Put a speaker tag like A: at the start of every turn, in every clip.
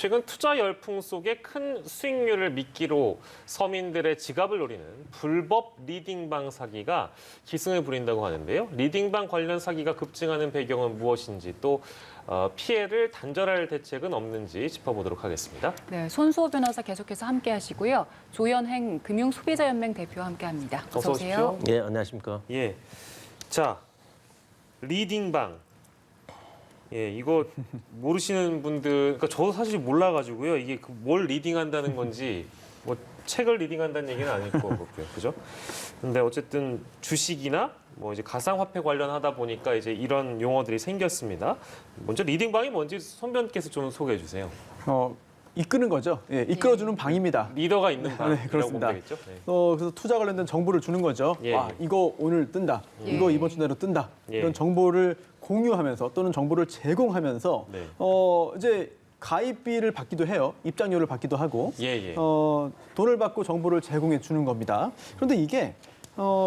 A: 최근 투자 열풍 속에 큰 수익률을 미끼로 서민들의 지갑을 노리는 불법 리딩방 사기가 기승을 부린다고 하는데요. 리딩방 관련 사기가 급증하는 배경은 무엇인지 또 피해를 단절할 대책은 없는지 짚어보도록 하겠습니다.
B: 네, 손수호 변호사 계속해서 함께하시고요. 조현행 금융소비자연맹 대표와 함께합니다. 어서 오세요.
C: 예, 안녕하십니까.
A: 예, 자 리딩방. 예, 이거 모르시는 분들, 그러니까 저도 사실 몰라가지고요. 이게 뭘 리딩한다는 건지, 뭐 책을 리딩한다는 얘기는 아닐 거고요, 그죠? 근데 어쨌든 주식이나 뭐 이제 가상화폐 관련하다 보니까 이제 이런 용어들이 생겼습니다. 먼저 리딩방이 뭔지 손 변께서 좀 소개해 주세요.
D: 이끄는 거죠. 예, 이끌어주는 방입니다.
A: 리더가 있는 방이라고
D: 네, 그렇습니다.
A: 보면 되겠죠? 네.
D: 그래서 투자 관련된 정보를 주는 거죠.
A: 예,
D: 와,
A: 예.
D: 이거 오늘 뜬다.
B: 예.
D: 이거 이번 주 내로 뜬다.
A: 예.
D: 이런 정보를 공유하면서 또는 정보를 제공하면서
A: 네.
D: 이제 가입비를 받기도 해요. 입장료를 받기도 하고
A: 예, 예.
D: 돈을 받고 정보를 제공해 주는 겁니다. 그런데 이게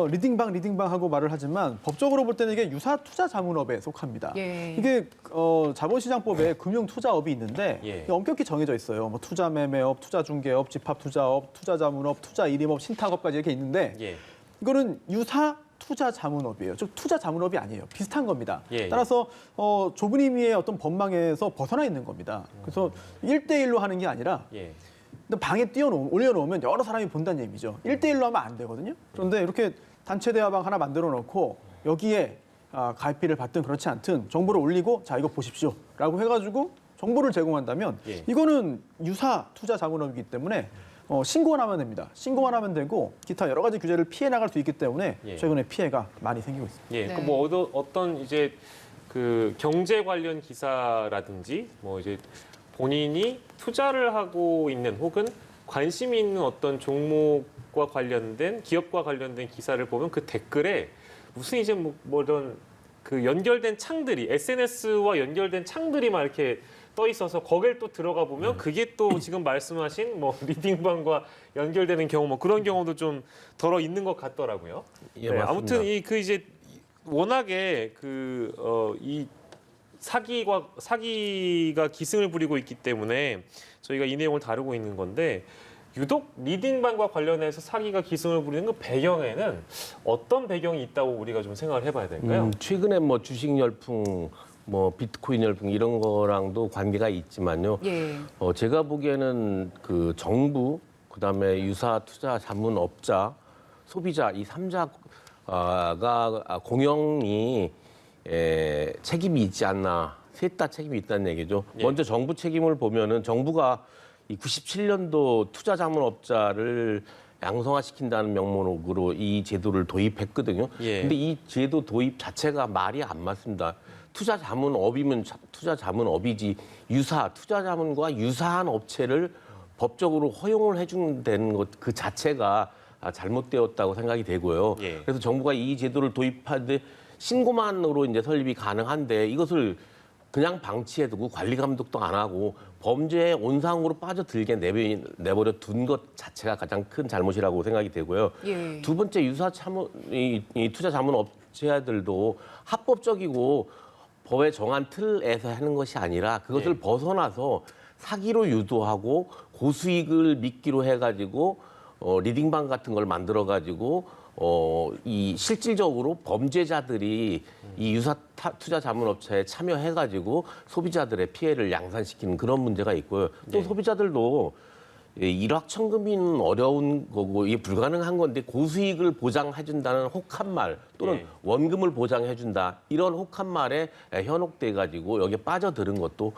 D: 리딩방 하고 말을 하지만 법적으로 볼 때는 이게 유사 투자 자문업에 속합니다.
B: 예.
D: 이게 자본시장법에 금융 투자업이 있는데
A: 예.
D: 이게 엄격히 정해져 있어요. 뭐 투자 매매업, 투자 중개업, 집합 투자업, 투자 자문업, 투자 일임업, 신탁업까지 이렇게 있는데
A: 예.
D: 이거는 유사 투자 자문업이에요. 즉 투자 자문업이 아니에요. 비슷한 겁니다.
A: 예, 예.
D: 따라서 좁은 의미의 어떤 법망에서 벗어나 있는 겁니다. 그래서 1대1로 하는 게 아니라
A: 예.
D: 근데 방에 올려놓으면 여러 사람이 본다는 얘기죠. 1대1로 하면 안 되거든요. 그런데 이렇게 단체 대화방 하나 만들어 놓고 여기에 가입비를 받든 그렇지 않든 정보를 올리고 자 이거 보십시오 라고 해가지고 정보를 제공한다면
A: 예.
D: 이거는 유사 투자 자문업이기 때문에 신고만 하면 됩니다. 신고만 하면 되고 기타 여러 가지 규제를 피해 나갈 수 있기 때문에
A: 예.
D: 최근에 피해가 많이 생기고 있습니다.
A: 예,
B: 네.
A: 그 뭐 어떤 이제 그 경제 관련 기사라든지 뭐 이제 본인이 투자를 하고 있는 혹은 관심이 있는 어떤 종목과 관련된 기업과 관련된 기사를 보면 그 댓글에 무슨 이제 뭐 이런 그 연결된 창들이 SNS와 연결된 창들이 막 이렇게 떠 있어서 거길 또 들어가 보면 그게 또 지금 말씀하신 뭐 리딩방과 연결되는 경우 뭐 그런 경우도 좀 덜어 있는 것 같더라고요.
C: 예,
A: 네,
C: 맞습니다.
A: 아무튼 이제 워낙에 이 사기가 기승을 부리고 있기 때문에 저희가 이 내용을 다루고 있는 건데 유독 리딩방과 관련해서 사기가 기승을 부리는 그 배경에는 어떤 배경이 있다고 우리가 좀 생각을 해봐야 될까요?
C: 최근에 뭐 주식 열풍, 뭐 비트코인 열풍 이런 거랑도 관계가 있지만요.
B: 예.
C: 제가 보기에는 그 정부, 그다음에 유사 투자 자문업자, 소비자 이 3자가 공영이 책임이 있지 않나. 셋 다 책임이 있다는 얘기죠.
A: 예.
C: 먼저 정부 책임을 보면은 정부가 이 97년도 투자 자문업자를 양성화시킨다는 명목으로 이 제도를 도입했거든요.
A: 예.
C: 근데 이 제도 도입 자체가 말이 안 맞습니다. 투자 자문업이면 투자 자문업이지 투자 자문과 유사한 업체를 법적으로 허용을 해준다는 것 그 자체가 잘못되었다고 생각이 되고요.
A: 예.
C: 그래서 정부가 이 제도를 도입하는데 신고만으로 이제 설립이 가능한데 이것을 그냥 방치해두고 관리 감독도 안 하고 범죄의 온상으로 빠져들게 내버려 둔 것 자체가 가장 큰 잘못이라고 생각이 되고요.
B: 예.
C: 두 번째 이 투자 자문 업체들도 합법적이고 법에 정한 틀에서 하는 것이 아니라 그것을
A: 예.
C: 벗어나서 사기로 유도하고 고수익을 미끼로 해가지고 리딩방 같은 걸 만들어가지고 이 실질적으로 범죄자들이 이 유사 투자 자문업체에 참여해가지고 소비자들의 피해를 양산시키는 그런 문제가 있고요. 또
A: 네.
C: 소비자들도 일확천금이는 어려운 거고 이게 불가능한 건데 고수익을 보장해준다는 혹한 말 또는
A: 네.
C: 원금을 보장해준다 이런 혹한 말에 현혹돼가지고 여기에 빠져드는 것도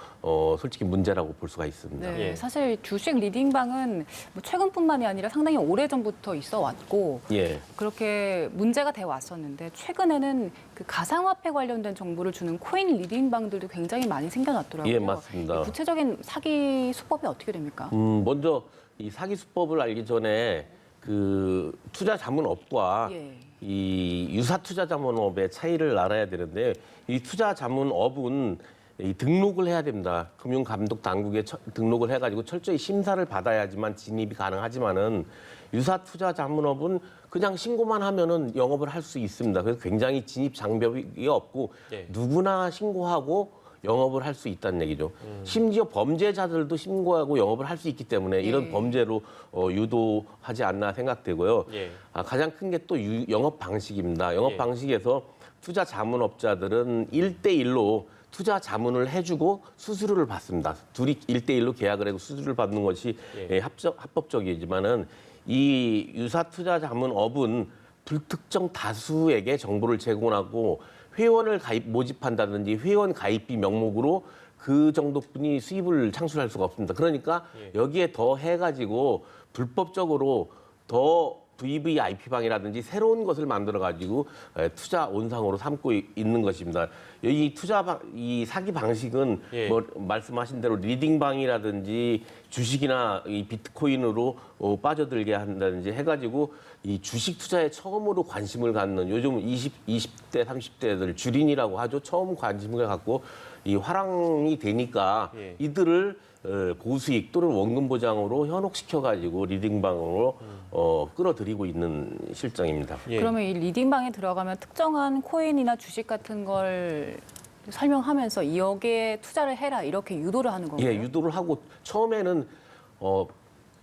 C: 솔직히 문제라고 볼 수가 있습니다.
B: 네,
A: 예.
B: 사실 주식 리딩방은 뭐 최근뿐만이 아니라 상당히 오래전부터 있어 왔고
C: 예.
B: 그렇게 문제가 돼 왔었는데 최근에는 그 가상화폐 관련된 정보를 주는 코인 리딩방들도 굉장히 많이 생겨났더라고요.
C: 예, 맞습니다.
B: 구체적인 사기 수법이 어떻게 됩니까?
C: 먼저 이 사기 수법을 알기 전에 그 투자 자문업과
B: 예.
C: 이 유사 투자 자문업의 차이를 알아야 되는데 이 투자 자문업은 이 등록을 해야 됩니다. 금융감독 당국에 등록을 해가지고 철저히 심사를 받아야지만 진입이 가능하지만은 유사 투자 자문업은 그냥 신고만 하면은 영업을 할 수 있습니다. 그래서 굉장히 진입 장벽이 없고
A: 예.
C: 누구나 신고하고 영업을 할 수 있다는 얘기죠. 심지어 범죄자들도 신고하고 영업을 할 수 있기 때문에 이런
B: 예.
C: 범죄로 유도하지 않나 생각되고요.
A: 예.
C: 가장 큰 게 또 영업 방식입니다. 영업
A: 예.
C: 방식에서 투자 자문업자들은 1대1로 투자 자문을 해주고 수수료를 받습니다. 둘이 1대1로 계약을 하고 수수료를 받는 것이
A: 예.
C: 합법적이지만은 이 유사 투자 자문업은 불특정 다수에게 정보를 제공하고 회원을 모집한다든지 회원 가입비 명목으로 그 정도뿐이 수입을 창출할 수가 없습니다. 그러니까 여기에 더 해가지고 불법적으로 더 VVIP방이라든지 새로운 것을 만들어가지고 투자 온상으로 삼고 있는 것입니다. 이 사기 방식은
A: 예.
C: 뭐 말씀하신 대로 리딩방이라든지 주식이나 이 비트코인으로 빠져들게 한다든지 해가지고 이 주식 투자에 처음으로 관심을 갖는 요즘 20대, 30대들 주린이라고 하죠. 처음 관심을 갖고 이 화랑이 되니까
A: 예.
C: 이들을 고수익 또는 원금 보장으로 현혹시켜가지고 리딩방으로 끌어들이고 있는 실정입니다.
A: 예.
B: 그러면 이 리딩방에 들어가면 특정한 코인이나 주식 같은 걸 설명하면서 여기에 투자를 해라 이렇게 유도를 하는 건가요?
C: 예, 유도를 하고 처음에는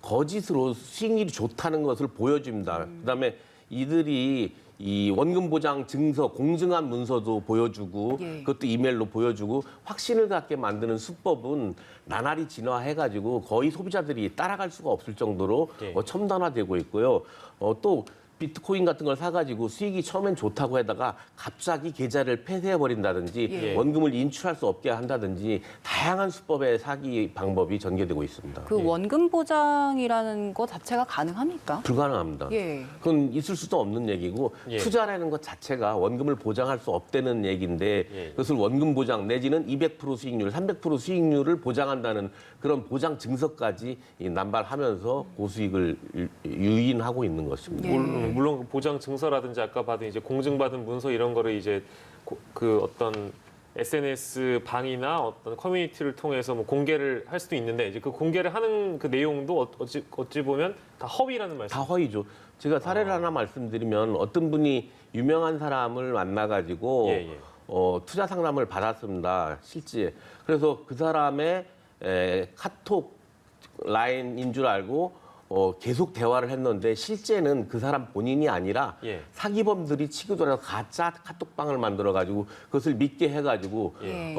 C: 거짓으로 수익률이 좋다는 것을 보여줍니다. 그다음에 이들이 이 원금 보장 증서 공증한 문서도 보여주고
B: 예.
C: 그것도 이메일로 보여주고 확신을 갖게 만드는 수법은 나날이 진화해가지고 거의 소비자들이 따라갈 수가 없을 정도로
A: 예.
C: 첨단화되고 있고요. 또 비트코인 같은 걸 사가지고 수익이 처음엔 좋다고 하다가 갑자기 계좌를 폐쇄해버린다든지
B: 예.
C: 원금을 인출할 수 없게 한다든지 다양한 수법의 사기 방법이 전개되고 있습니다.
B: 그 원금 보장이라는 것 자체가 가능합니까?
C: 불가능합니다.
B: 예.
C: 그건 있을 수도 없는 얘기고
A: 예.
C: 투자라는 것 자체가 원금을 보장할 수 없다는 얘기인데
A: 예.
C: 그것을 원금 보장 내지는 200% 수익률, 300% 수익률을 보장한다는 그런 보장 증서까지 남발하면서 고수익을 유인하고 있는 것입니다.
B: 예.
A: 물론 그 보장 증서라든지 아까 받은 이제 공증받은 문서 이런 거를 이제 그 어떤 SNS 방이나 어떤 커뮤니티를 통해서 뭐 공개를 할 수도 있는데 이제 그 공개를 하는 그 내용도 어찌 보면 다 허위라는 말씀.
C: 다 허위죠. 제가 사례를 하나 말씀드리면 어떤 분이 유명한 사람을 만나가지고
A: 예, 예.
C: 투자 상담을 받았습니다. 실제. 그래서 그 사람의 카톡 라인인 줄 알고 계속 대화를 했는데 실제는 그 사람 본인이 아니라
A: 예.
C: 사기범들이 치고들어서 가짜 카톡방을 만들어가지고 그것을 믿게 해가지고
B: 예.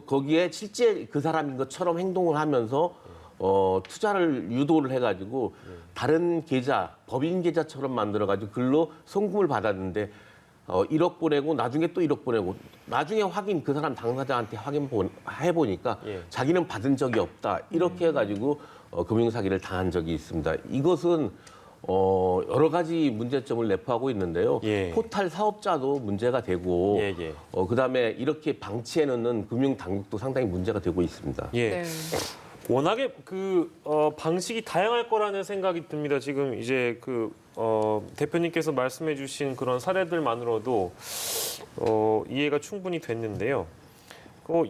C: 거기에 실제 그 사람인 것처럼 행동을 하면서 투자를 유도를 해가지고 다른 계좌, 법인 계좌처럼 만들어가지고 글로 송금을 받았는데 1억 보내고 나중에 또 1억 보내고 나중에 그 사람 당사자한테 해보니까
A: 예.
C: 자기는 받은 적이 없다 이렇게 해가지고 금융사기를 당한 적이 있습니다. 이것은 여러 가지 문제점을 내포하고 있는데요.
A: 예.
C: 포탈 사업자도 문제가 되고
A: 예, 예.
C: 그다음에 이렇게 방치해놓는 금융당국도 상당히 문제가 되고 있습니다.
A: 예.
B: 네.
A: 워낙에 그 방식이 다양할 거라는 생각이 듭니다. 지금 이제 그 대표님께서 말씀해주신 그런 사례들만으로도 이해가 충분히 됐는데요.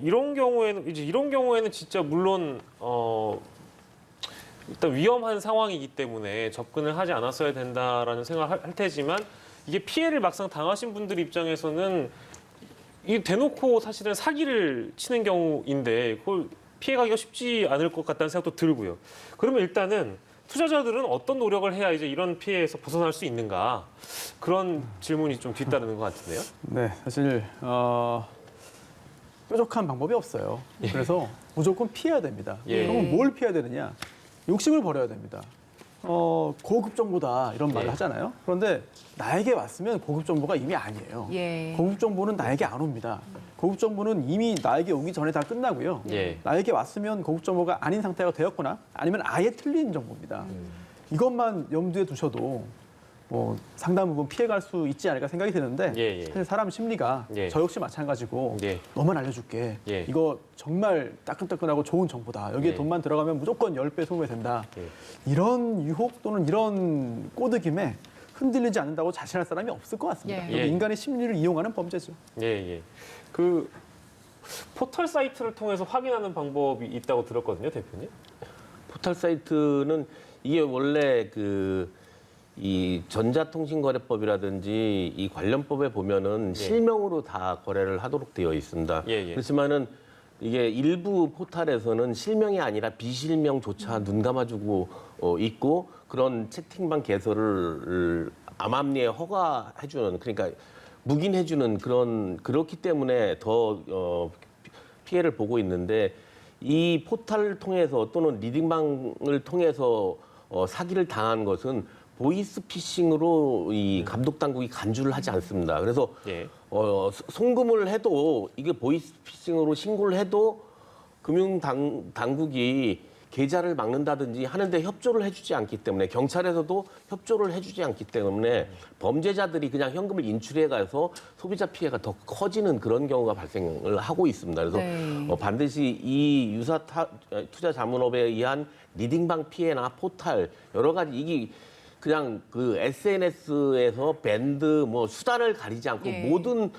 A: 이런 경우에는 진짜 물론 일단 위험한 상황이기 때문에 접근을 하지 않았어야 된다라는 생각을 할 테지만 이게 피해를 막상 당하신 분들 입장에서는 이게 대놓고 사실은 사기를 치는 경우인데 그걸 피해가기가 쉽지 않을 것 같다는 생각도 들고요. 그러면 일단은 투자자들은 어떤 노력을 해야 이제 이런 피해에서 벗어날 수 있는가 그런 질문이 좀 뒤따르는 것 같은데요.
D: 네, 사실 뾰족한 방법이 없어요. 그래서 무조건 피해야 됩니다.
A: 예.
D: 그러면 뭘 피해야 되느냐? 욕심을 버려야 됩니다. 고급 정보다 이런 말을
A: 예.
D: 하잖아요. 그런데 나에게 왔으면 고급 정보가 이미 아니에요.
B: 예.
D: 고급 정보는 나에게 안 옵니다. 고급 정보는 이미 나에게 오기 전에 다 끝나고요.
A: 예.
D: 나에게 왔으면 고급 정보가 아닌 상태가 되었거나 아니면 아예 틀린 정보입니다. 이것만 염두에 두셔도 뭐 상당 부분 피해갈 수 있지 않을까 생각이 드는데
A: 예, 예.
D: 사실 사람 심리가
A: 예.
D: 저 역시 마찬가지고
A: 예.
D: 너만 알려줄게.
A: 예.
D: 이거 정말 따끈따끈하고 좋은 정보다. 여기에
A: 예.
D: 돈만 들어가면 무조건 10배, 20배 된다.
A: 예.
D: 이런 유혹 또는 이런 꼬드김에 흔들리지 않는다고 자신할 사람이 없을 것 같습니다.
B: 예.
D: 이게
A: 예.
D: 인간의 심리를 이용하는 범죄죠.
A: 예, 예. 그 포털 사이트를 통해서 확인하는 방법이 있다고 들었거든요, 대표님.
C: 포털 사이트는 이게 원래 이 전자통신거래법이라든지 이 관련법에 보면은 실명으로 다 거래를 하도록 되어 있습니다.
A: 예, 예.
C: 그렇지만은 이게 일부 포탈에서는 실명이 아니라 비실명조차 눈 감아주고 있고 그런 채팅방 개설을 암암리에 허가해주는 그러니까 묵인해주는 그렇기 때문에 더 피해를 보고 있는데 이 포탈을 통해서 또는 리딩방을 통해서 사기를 당한 것은 보이스피싱으로 이 감독 당국이 간주를 하지 않습니다. 그래서
A: 예.
C: 송금을 해도 이게 보이스피싱으로 신고를 해도 금융 당국이 계좌를 막는다든지 하는데 협조를 해주지 않기 때문에 경찰에서도 협조를 해주지 않기 때문에 범죄자들이 그냥 현금을 인출해 가서 소비자 피해가 더 커지는 그런 경우가 발생을 하고 있습니다. 그래서
B: 네.
C: 반드시 이 유사 투자 자문업에 의한 리딩방 피해나 포탈 여러 가지 이게 그냥 그 SNS에서 밴드 뭐 수단을 가리지 않고
B: 예.
C: 모든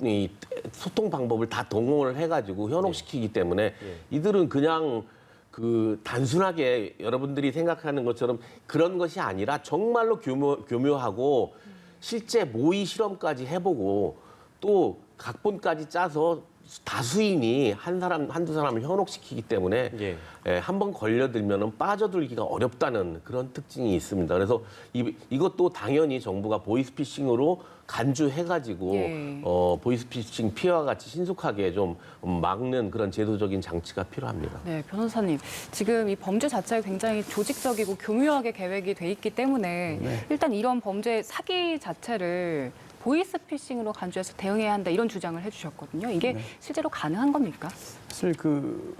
C: 이 소통 방법을 다 동원을 해가지고 현혹시키기 때문에 이들은 그냥 그 단순하게 여러분들이 생각하는 것처럼 그런 것이 아니라 정말로 교묘하고 실제 모의 실험까지 해보고 또 각본까지 짜서 다수인이 한두 사람을 현혹시키기 때문에
A: 예.
C: 한번 걸려들면은 빠져들기가 어렵다는 그런 특징이 있습니다. 그래서 이것도 당연히 정부가 보이스피싱으로 간주해가지고
B: 예.
C: 보이스피싱 피해와 같이 신속하게 좀 막는 그런 제도적인 장치가 필요합니다.
B: 네, 변호사님. 지금 이 범죄 자체가 굉장히 조직적이고 교묘하게 계획이 돼 있기 때문에 일단 이런 범죄 사기 자체를 보이스피싱으로 간주해서 대응해야 한다 이런 주장을 해주셨거든요. 이게 실제로 가능한 겁니까?
D: 사실 그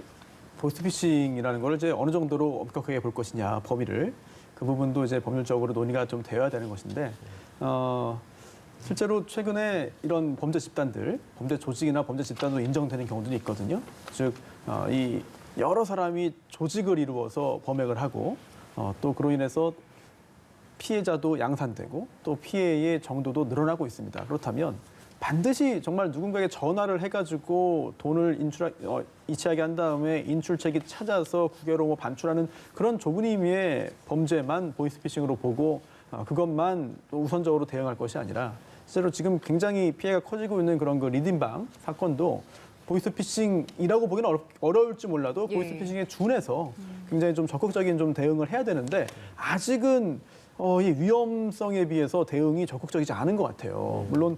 D: 보이스피싱이라는 걸 이제 어느 정도로 엄격하게 볼 것이냐 범위를 그 부분도 이제 법률적으로 논의가 좀 되어야 되는 것인데 실제로 최근에 이런 범죄 집단들, 범죄 조직이나 범죄 집단으로 인정되는 경우들이 있거든요. 즉 이 여러 사람이 조직을 이루어서 범행을 하고 또 그로 인해서 피해자도 양산되고 또 피해의 정도도 늘어나고 있습니다. 그렇다면 반드시 정말 누군가에게 전화를 해가지고 돈을 이체하게 한 다음에 인출책이 찾아서 국외로 뭐 반출하는 그런 좁은 의미의 범죄만 보이스피싱으로 보고 그것만 우선적으로 대응할 것이 아니라 실제로 지금 굉장히 피해가 커지고 있는 그런 그 리딩방 사건도 보이스피싱이라고 보기는 어려울지 몰라도
B: 예.
D: 보이스피싱에 준해서 굉장히 좀 적극적인 좀 대응을 해야 되는데 아직은 이 위험성에 비해서 대응이 적극적이지 않은 것 같아요. 물론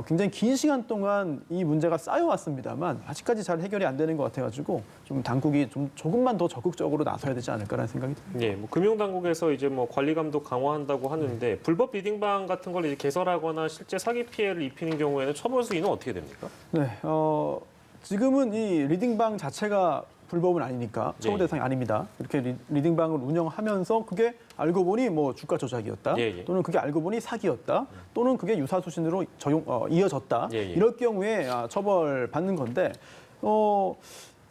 D: 굉장히 긴 시간 동안 이 문제가 쌓여왔습니다만 아직까지 잘 해결이 안 되는 것 같아가지고 좀 당국이 좀 조금만 더 적극적으로 나서야 되지 않을까라는 생각이 듭니다.
A: 예, 뭐 금융당국에서 이제 뭐 관리 감독 강화한다고 하는데 불법 리딩방 같은 걸 이제 개설하거나 실제 사기 피해를 입히는 경우에는 처벌 수위는 어떻게 됩니까?
D: 네, 지금은 이 리딩방 자체가 불법은 아니니까 처벌
A: 예.
D: 대상이 아닙니다. 이렇게 리딩방을 운영하면서 그게 알고 보니 뭐 주가 조작이었다,
A: 예.
D: 또는 그게 알고 보니 사기였다, 또는 그게 유사수신으로 이어졌다.
A: 예.
D: 이럴 경우에 처벌 받는 건데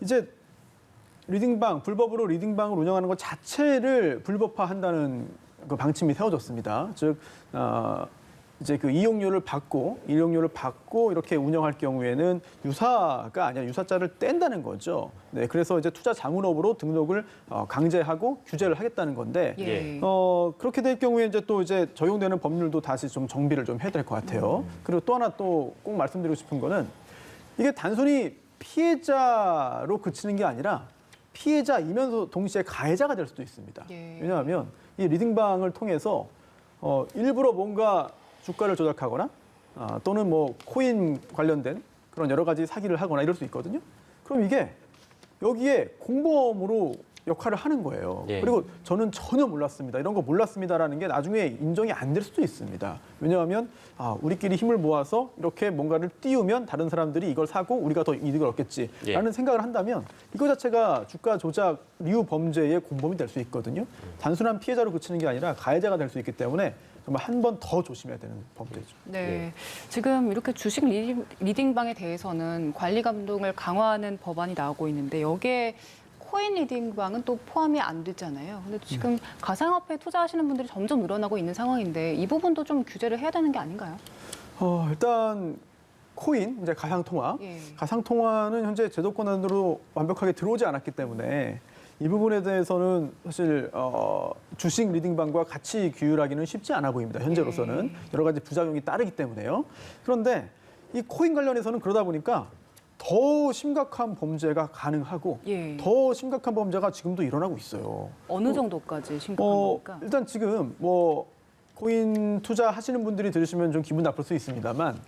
D: 이제 불법으로 리딩방을 운영하는 것 자체를 불법화한다는 그 방침이 세워졌습니다. 즉 이제 그 이용료를 받고 이렇게 운영할 경우에는 유사가 아니라 유사자를 뗀다는 거죠. 네, 그래서 이제 투자 자문업으로 등록을 강제하고 규제를 하겠다는 건데
B: 예.
D: 그렇게 될 경우에 이제 또 이제 적용되는 법률도 다시 좀 정비를 좀 해야 될 것 같아요. 그리고 또 하나 또 꼭 말씀드리고 싶은 거는 이게 단순히 피해자로 그치는 게 아니라 피해자이면서 동시에 가해자가 될 수도 있습니다.
B: 예.
D: 왜냐하면 이 리딩방을 통해서 일부러 뭔가 주가를 조작하거나 또는 뭐 코인 관련된 그런 여러 가지 사기를 하거나 이럴 수 있거든요. 그럼 이게 여기에 공범으로 역할을 하는 거예요.
A: 예.
D: 그리고 저는 전혀 몰랐습니다. 이런 거 몰랐습니다라는 게 나중에 인정이 안 될 수도 있습니다. 왜냐하면 우리끼리 힘을 모아서 이렇게 뭔가를 띄우면 다른 사람들이 이걸 사고 우리가 더 이득을 얻겠지라는
A: 예.
D: 생각을 한다면 이거 자체가 주가 조작류 범죄의 공범이 될 수 있거든요. 단순한 피해자로 그치는 게 아니라 가해자가 될 수 있기 때문에 정말 한 번 더 조심해야 되는 범죄죠.
B: 네. 지금 이렇게 주식 리딩방에 대해서는 관리 감독을 강화하는 법안이 나오고 있는데 여기에 코인 리딩방은 또 포함이 안 되잖아요. 근데 지금 가상화폐에 투자하시는 분들이 점점 늘어나고 있는 상황인데 이 부분도 좀 규제를 해야 되는 게 아닌가요?
D: 일단 코인, 이제 가상통화.
B: 예.
D: 가상통화는 현재 제도권 안으로 완벽하게 들어오지 않았기 때문에 이 부분에 대해서는 사실 주식 리딩방과 같이 규율하기는 쉽지 않아 보입니다. 현재로서는 여러 가지 부작용이 따르기 때문에요. 그런데 이 코인 관련해서는 그러다 보니까 더 심각한 범죄가 가능하고
B: 예.
D: 더 심각한 범죄가 지금도 일어나고 있어요.
B: 어느 정도까지 심각한 겁니까?
D: 일단 지금 뭐 코인 투자하시는 분들이 들으시면 좀 기분 나쁠 수 있습니다만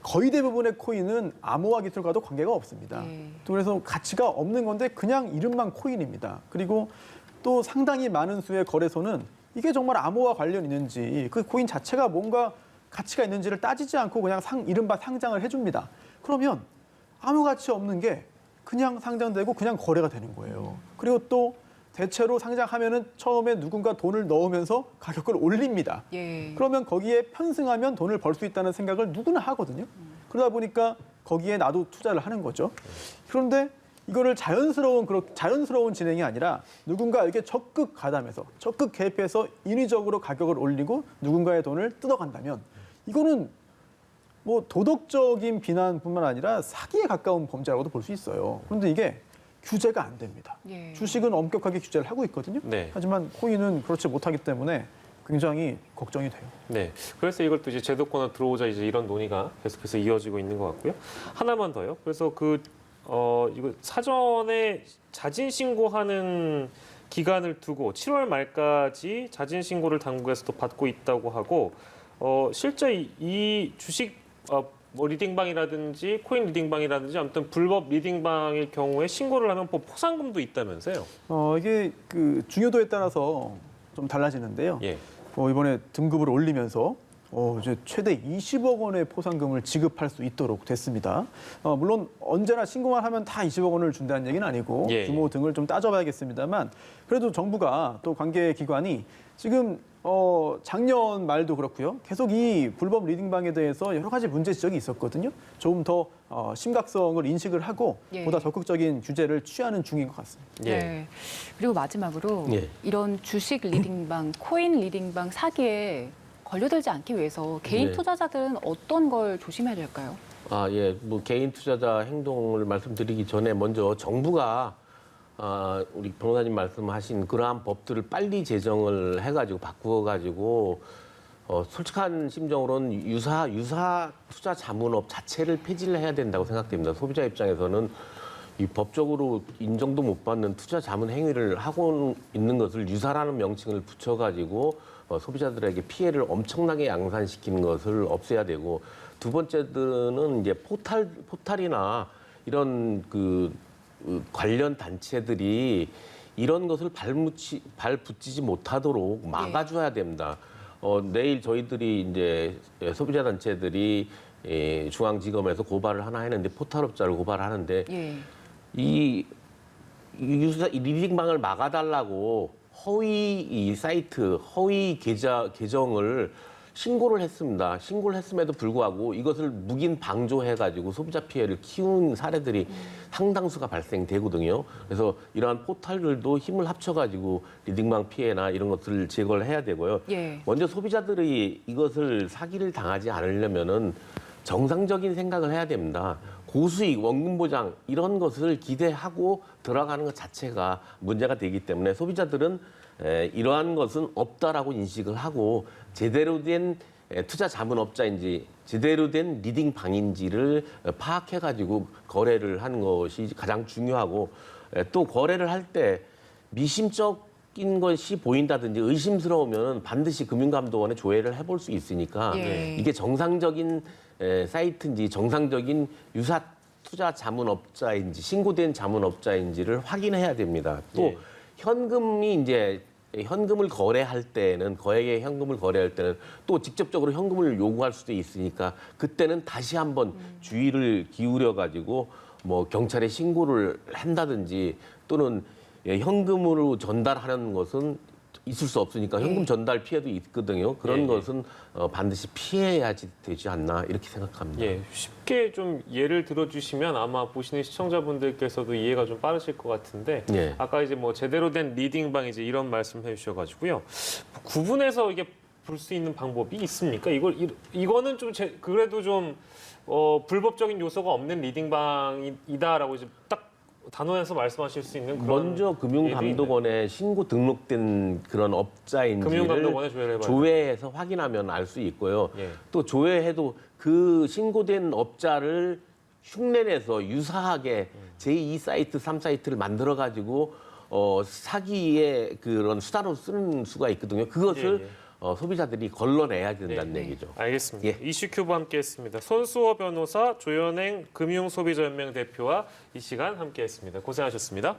D: 거의 대부분의 코인은 암호화 기술과도 관계가 없습니다.
B: 예.
D: 또 그래서 가치가 없는 건데 그냥 이름만 코인입니다. 그리고 또 상당히 많은 수의 거래소는 이게 정말 암호화 관련 있는지 그 코인 자체가 뭔가 가치가 있는지를 따지지 않고 그냥 이른바 상장을 해줍니다. 그러면 아무 가치 없는 게 그냥 상장되고 그냥 거래가 되는 거예요. 그리고 또 대체로 상장하면은 처음에 누군가 돈을 넣으면서 가격을 올립니다.
B: 예.
D: 그러면 거기에 편승하면 돈을 벌 수 있다는 생각을 누구나 하거든요. 그러다 보니까 거기에 나도 투자를 하는 거죠. 그런데 이거를 자연스러운 진행이 아니라 누군가 이렇게 적극 가담해서 적극 개입해서 인위적으로 가격을 올리고 누군가의 돈을 뜯어간다면 이거는 뭐 도덕적인 비난뿐만 아니라 사기에 가까운 범죄라고도 볼 수 있어요. 그런데 이게 규제가 안 됩니다.
B: 예.
D: 주식은 엄격하게 규제를 하고 있거든요.
A: 네.
D: 하지만 코인은 그렇지 못하기 때문에 굉장히 걱정이 돼요.
A: 네. 그래서 이걸 또 이제 제도권으로 들어오자 이제 이런 논의가 계속해서 이어지고 있는 것 같고요. 하나만 더요. 그래서 이거 사전에 자진 신고하는 기간을 두고 7월 말까지 자진 신고를 당국에서 또 받고 있다고 하고 실제 이 주식 뭐 리딩방이라든지 코인 리딩방이라든지 아무튼 불법 리딩방일 경우에 신고를 하면 뭐 포상금도 있다면서요?
D: 이게 그 중요도에 따라서 좀 달라지는데요.
A: 예.
D: 이번에 등급을 올리면서 이제 최대 20억 원의 포상금을 지급할 수 있도록 됐습니다. 물론 언제나 신고만 하면 다 20억 원을 준다는 얘기는 아니고
A: 예.
D: 규모 등을 좀 따져봐야겠습니다만 그래도 정부가 또 관계 기관이 지금 작년 말도 그렇고요. 계속 이 불법 리딩방에 대해서 여러 가지 문제 지적이 있었거든요. 조금 더 심각성을 인식을 하고
B: 예.
D: 보다 적극적인 규제를 취하는 중인 것 같습니다.
A: 예.
B: 네. 그리고 마지막으로
C: 예.
B: 이런 주식 리딩방, 코인 리딩방 사기에 걸려들지 않기 위해서 개인
C: 네.
B: 투자자들은 어떤 걸 조심해야 될까요?
C: 예. 뭐 개인 투자자 행동을 말씀드리기 전에 먼저 정부가 우리 변호사님 말씀하신 그러한 법들을 빨리 제정을 해가지고 바꾸어가지고 솔직한 심정으로는 유사 투자 자문업 자체를 폐지를 해야 된다고 생각됩니다. 소비자 입장에서는 이 법적으로 인정도 못 받는 투자 자문 행위를 하고 있는 것을 유사라는 명칭을 붙여가지고 소비자들에게 피해를 엄청나게 양산시키는 것을 없애야 되고 두 번째는 이제 포탈이나 이런 관련 단체들이 이런 것을 발붙이지 못하도록 막아줘야 됩니다. 내일 저희들이 이제 소비자 단체들이 중앙지검에서 고발을 하나 했는데 포탈업자를 고발하는데
B: 예.
C: 이 리딩방을 막아달라고 허위 이 사이트, 허위 계정을 신고를 했습니다. 신고를 했음에도 불구하고 이것을 묵인 방조해가지고 소비자 피해를 키운 사례들이 상당수가 발생되거든요. 그래서 이러한 포털들도 힘을 합쳐가지고 리딩방 피해나 이런 것들을 제거를 해야 되고요.
B: 예.
C: 먼저 소비자들이 이것을 사기를 당하지 않으려면은 정상적인 생각을 해야 됩니다. 고수익, 원금 보장 이런 것을 기대하고 들어가는 것 자체가 문제가 되기 때문에 소비자들은 이러한 것은 없다라고 인식을 하고 제대로 된 투자 자문업자인지 제대로 된 리딩 방인지를 파악해가지고 거래를 하는 것이 가장 중요하고 또 거래를 할 때 미심적인 것이 보인다든지 의심스러우면 반드시 금융감독원에 조회를 해볼 수 있으니까
B: 예.
C: 이게 정상적인 사이트인지 정상적인 유사 투자 자문업자인지 신고된 자문업자인지를 확인해야 됩니다. 또
A: 예.
C: 현금을 거래할 때는 거액의 현금을 거래할 때는 또 직접적으로 현금을 요구할 수도 있으니까 그때는 다시 한번 주의를 기울여 가지고 뭐 경찰에 신고를 한다든지 또는 현금으로 전달하는 것은 있을 수 없으니까 현금 전달 피해도 있거든요. 그런
A: 예, 예.
C: 것은 반드시 피해야지 되지 않나 이렇게 생각합니다.
A: 예, 쉽게 좀 예를 들어주시면 아마 보시는 시청자분들께서도 이해가 좀 빠르실 것 같은데
C: 예.
A: 아까 이제 뭐 제대로 된 리딩방 이제 이런 말씀해 주셔가지고요 구분해서 이게 볼 수 있는 방법이 있습니까? 이거는 좀 그래도 좀 불법적인 요소가 없는 리딩방이다라고 이제 딱 단호해서 말씀하실 수 있는 그런
C: 먼저 금융감독원에 신고 등록된 그런 업자인지를
A: 금융감독원에 조회를 해봐야
C: 조회해서 확인하면 알 수 있고요.
A: 예.
C: 또 조회해도 그 신고된 업자를 흉내내서 유사하게 제2 사이트, 3사이트를 만들어 가지고 사기의 그런 수단으로 쓰는 수가 있거든요. 그것을
A: 예, 예.
C: 소비자들이 걸러내야 된다는
B: 네.
C: 얘기죠.
A: 알겠습니다.
C: 예.
A: 이슈큐브 함께했습니다. 손수호 변호사, 조현행 금융소비자연맹 대표와 이 시간 함께했습니다. 고생하셨습니다.